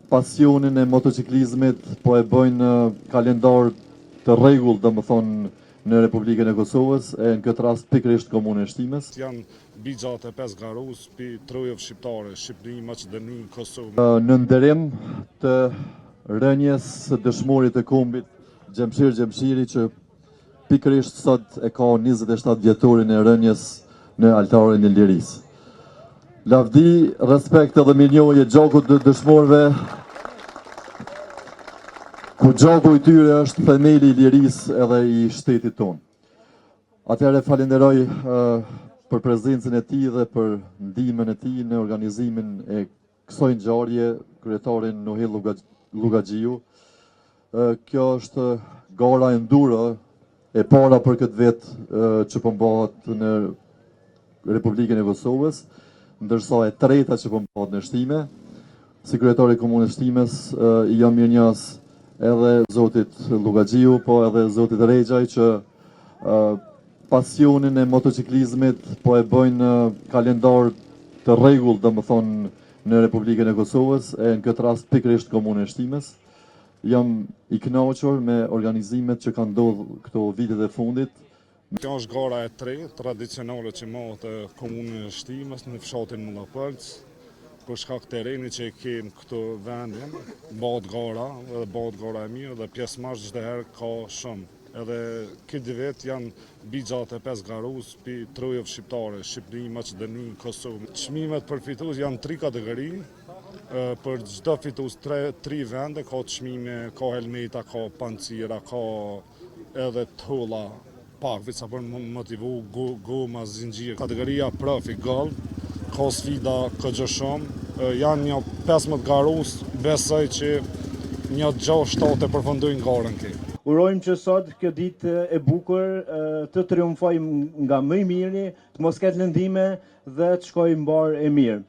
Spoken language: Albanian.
pasionin e motociklizmit, po e bëjnë kalendar të rregull, domethënë në Republikën e Kosovës, e në këtë rast pikërisht komunën e Shtimës. Janë bigjat e 5 garus, pi trojëve shqiptare, Shqipëri, Maqedoni, Kosovë. Në nderim të rënjes së dëshmorit të kombit Xhemshir Xhemshiri, që pikërisht sot e ka 27 vjetorin e rënjes në altarin e lirisë. Lavdi, respekt edhe mirënjohje gjakut të dëshmorëve, ku gjaku i tyre është themeli i lirisë edhe i shtetit tonë. Atëherë falenderoj për prezencën e tij dhe për ndihmën e tij në organizimin e kësaj ngjarje kryetarin Nuhil Lugaxhiu. Kjo është gara enduro e para për këtë vit që po bëhet në Republikën e Kosovës, ndërsa e treta që po bëhet në Shtime. Si kryetari i komunës Shtimes i jam mirënjohës edhe zotit Lugaxhiu, po edhe zotit Rexhaj, që pasionin e motociklizmit po e bëjnë kalendar të rregull, domethënë në Republikën e Kosovës, e në këtë rast pikërisht komunën e Shtimës. Jam i kënaqur me organizimet që kanë ndodhur këto vitet e fundit. Kjo është gara e tretë tradicionale që mohet e komunën e Shtimës në fshatin Mullapëlc. Për shkak të terrenit që e kemë këtu vendin, bëhet gara e mirë dhe pjesëmarrës çdo herë ka shumë. Edhe këtë vit janë bigjat e 5 garus, pi trojëve shqiptare, Shqipëri, Maqedoni, Kosovë. Çmimet për fitues janë 3 kategori. Për çdo fitues 3 vende ka çmime, ka helmeta, ka pancira, ka edhe tolla pakve sa për motivu goma, zinxhir. Kategoria profi gold, ka sfida këgjëshëm, janë një 15 garus, besoj që një 6-7 e përfundojnë garën ke. Urojmë që sot kjo ditë e bukur të triumfojmë nga më i miri, të mos ketë lëndime dhe të shkojmë mbar e mirë.